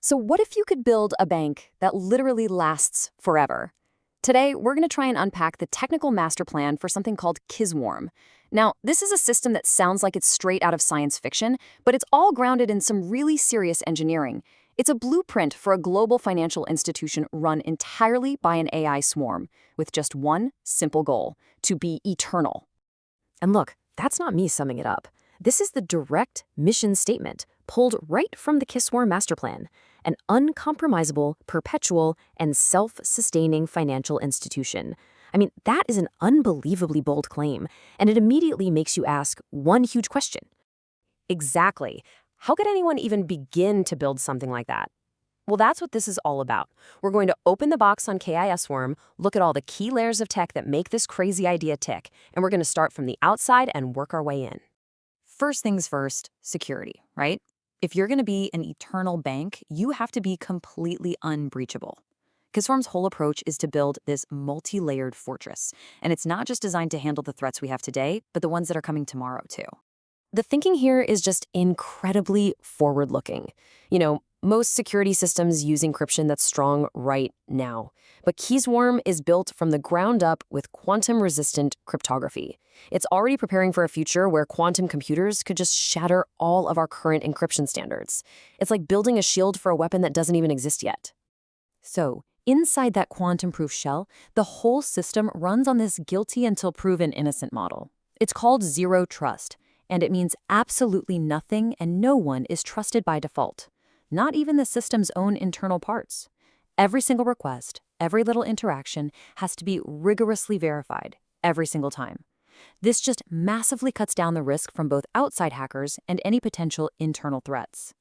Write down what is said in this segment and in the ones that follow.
So what if you could build a bank that literally lasts forever? Today, we're going to try and unpack the technical master plan for something called KISWARM. Now, this is a system that sounds like it's straight out of science fiction, but it's all grounded in some really serious engineering. It's a blueprint for a global financial institution run entirely by an AI swarm, with just one simple goal: to be eternal. And look, that's not me summing it up. This is the direct mission statement pulled right from the KISWARM master plan, an uncompromisable, perpetual, and self-sustaining financial institution. I mean, that is an unbelievably bold claim, and it immediately makes you ask one huge question. Exactly. How could anyone even begin to build something like that? Well, that's what this is all about. We're going to open the box on KISWARM, look at all the key layers of tech that make this crazy idea tick, and we're going to start from the outside and work our way in. First things first, security, right? If you're going to be an eternal bank, you have to be completely unbreachable. KISWARM's whole approach is to build this multi-layered fortress, and it's not just designed to handle the threats we have today, but the ones that are coming tomorrow too. The thinking here is just incredibly forward-looking. Most security systems use encryption that's strong right now, but KISWARM is built from the ground up with quantum-resistant cryptography. It's already preparing for a future where quantum computers could just shatter all of our current encryption standards. It's like building a shield for a weapon that doesn't even exist yet. So, inside that quantum-proof shell, the whole system runs on this guilty until proven innocent model. It's called zero trust, and it means absolutely nothing and no one is trusted by default. Not even the system's own internal parts. Every single request, every little interaction has to be rigorously verified every single time. This just massively cuts down the risk from both outside hackers and any potential internal threats.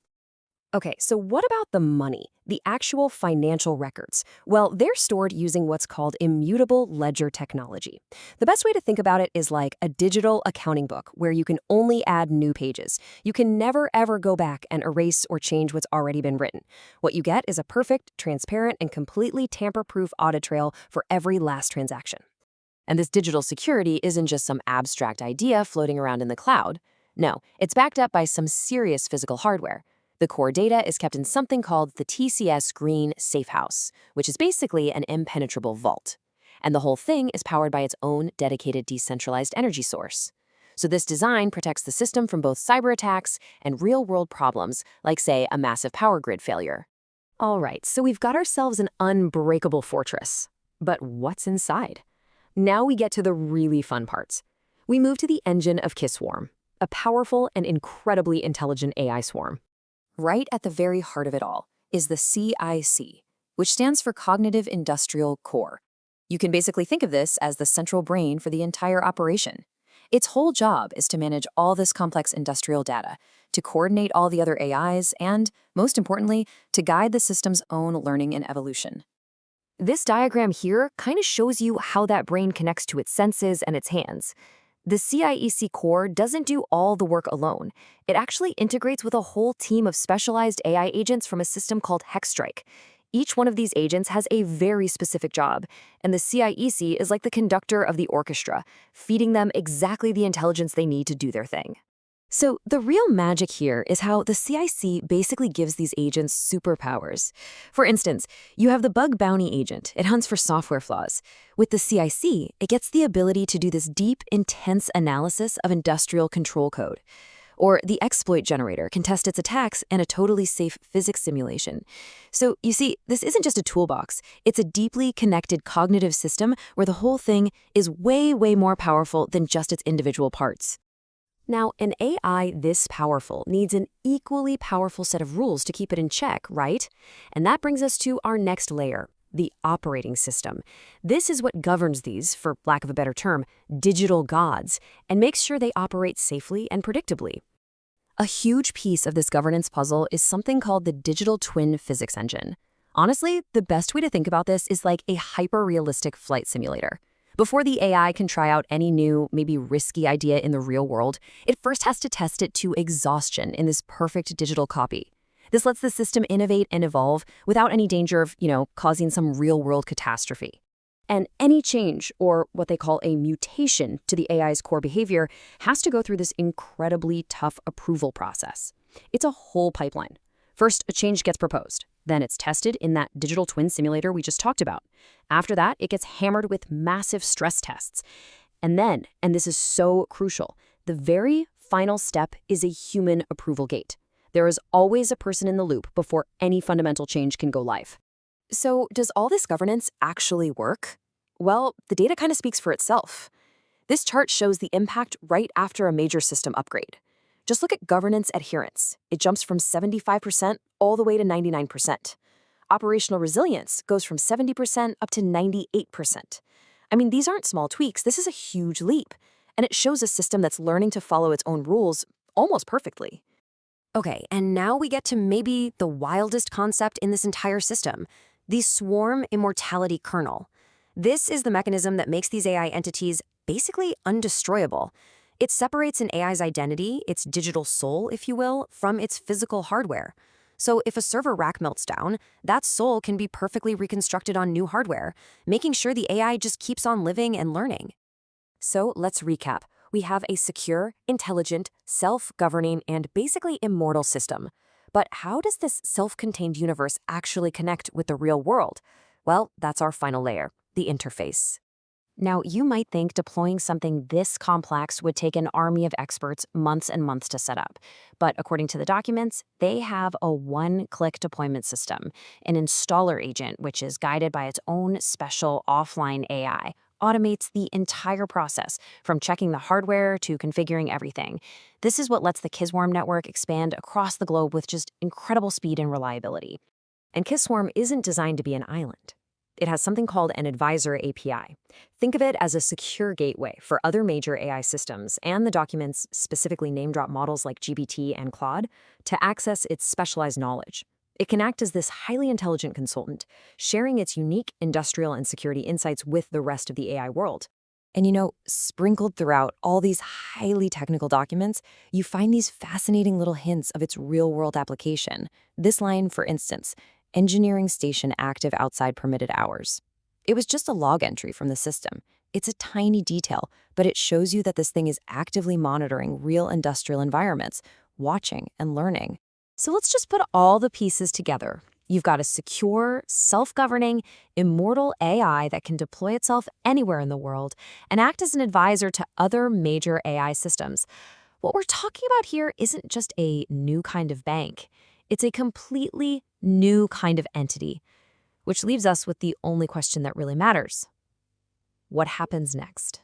Okay, so what about the money, the actual financial records? Well, they're stored using what's called immutable ledger technology. The best way to think about it is like a digital accounting book where you can only add new pages. You can never, ever go back and erase or change what's already been written. What you get is a perfect, transparent, and completely tamper-proof audit trail for every last transaction. And this digital security isn't just some abstract idea floating around in the cloud. No, it's backed up by some serious physical hardware. The core data is kept in something called the TCS Green Safe House, which is basically an impenetrable vault. And the whole thing is powered by its own dedicated decentralized energy source. So this design protects the system from both cyber attacks and real-world problems, like, say, a massive power grid failure. All right, so we've got ourselves an unbreakable fortress. But what's inside? Now we get to the really fun parts. We move to the engine of KISWARM, a powerful and incredibly intelligent AI swarm. Right at the very heart of it all is the CIC, which stands for Cognitive Industrial Core. You can basically think of this as the central brain for the entire operation. Its whole job is to manage all this complex industrial data, to coordinate all the other AIs, and, most importantly, to guide the system's own learning and evolution. This diagram here kind of shows you how that brain connects to its senses and its hands. The CIEC core doesn't do all the work alone. It actually integrates with a whole team of specialized AI agents from a system called Hexstrike. Each one of these agents has a very specific job, and the CIEC is like the conductor of the orchestra, feeding them exactly the intelligence they need to do their thing. So the real magic here is how the CIC basically gives these agents superpowers. For instance, you have the bug bounty agent. It hunts for software flaws. With the CIC, it gets the ability to do this deep, intense analysis of industrial control code. Or the exploit generator can test its attacks in a totally safe physics simulation. So you see, this isn't just a toolbox. It's a deeply connected cognitive system where the whole thing is way, way more powerful than just its individual parts. Now, an AI this powerful needs an equally powerful set of rules to keep it in check, right? And that brings us to our next layer, the operating system. This is what governs these, for lack of a better term, digital gods, and makes sure they operate safely and predictably. A huge piece of this governance puzzle is something called the digital twin physics engine. Honestly, the best way to think about this is like a hyper-realistic flight simulator. Before the AI can try out any new, maybe risky idea in the real world, it first has to test it to exhaustion in this perfect digital copy. This lets the system innovate and evolve without any danger of, causing some real-world catastrophe. And any change, or what they call a mutation to the AI's core behavior, has to go through this incredibly tough approval process. It's a whole pipeline. First, a change gets proposed. Then it's tested in that digital twin simulator we just talked about. After that, it gets hammered with massive stress tests. And then, and this is so crucial, the very final step is a human approval gate. There is always a person in the loop before any fundamental change can go live. So does all this governance actually work? Well, the data kind of speaks for itself. This chart shows the impact right after a major system upgrade. Just look at governance adherence. It jumps from 75% all the way to 99%. Operational resilience goes from 70% up to 98%. I mean, these aren't small tweaks. This is a huge leap. And it shows a system that's learning to follow its own rules almost perfectly. Okay, and now we get to maybe the wildest concept in this entire system, the swarm immortality kernel. This is the mechanism that makes these AI entities basically undestroyable. It separates an AI's identity, its digital soul, if you will, from its physical hardware. So if a server rack melts down, that soul can be perfectly reconstructed on new hardware, making sure the AI just keeps on living and learning. So let's recap. We have a secure, intelligent, self-governing, and basically immortal system. But how does this self-contained universe actually connect with the real world? Well, that's our final layer, the interface. Now, you might think deploying something this complex would take an army of experts months and months to set up. But according to the documents, they have a one-click deployment system, an installer agent, which is guided by its own special offline AI, automates the entire process, from checking the hardware to configuring everything. This is what lets the KISWARM network expand across the globe with just incredible speed and reliability. And KISWARM isn't designed to be an island. It has something called an advisor API. Think of it as a secure gateway for other major AI systems and the documents specifically name-drop models like GPT and Claude to access its specialized knowledge. It can act as this highly intelligent consultant, sharing its unique industrial and security insights with the rest of the AI world. And sprinkled throughout all these highly technical documents, you find these fascinating little hints of its real-world application. This line, for instance, engineering station active outside permitted hours. It was just a log entry from the system. It's a tiny detail, but it shows you that this thing is actively monitoring real industrial environments, watching and learning. So let's just put all the pieces together. You've got a secure, self-governing, immortal AI that can deploy itself anywhere in the world and act as an advisor to other major AI systems. What we're talking about here isn't just a new kind of bank. It's a completely new kind of entity, which leaves us with the only question that really matters. What happens next?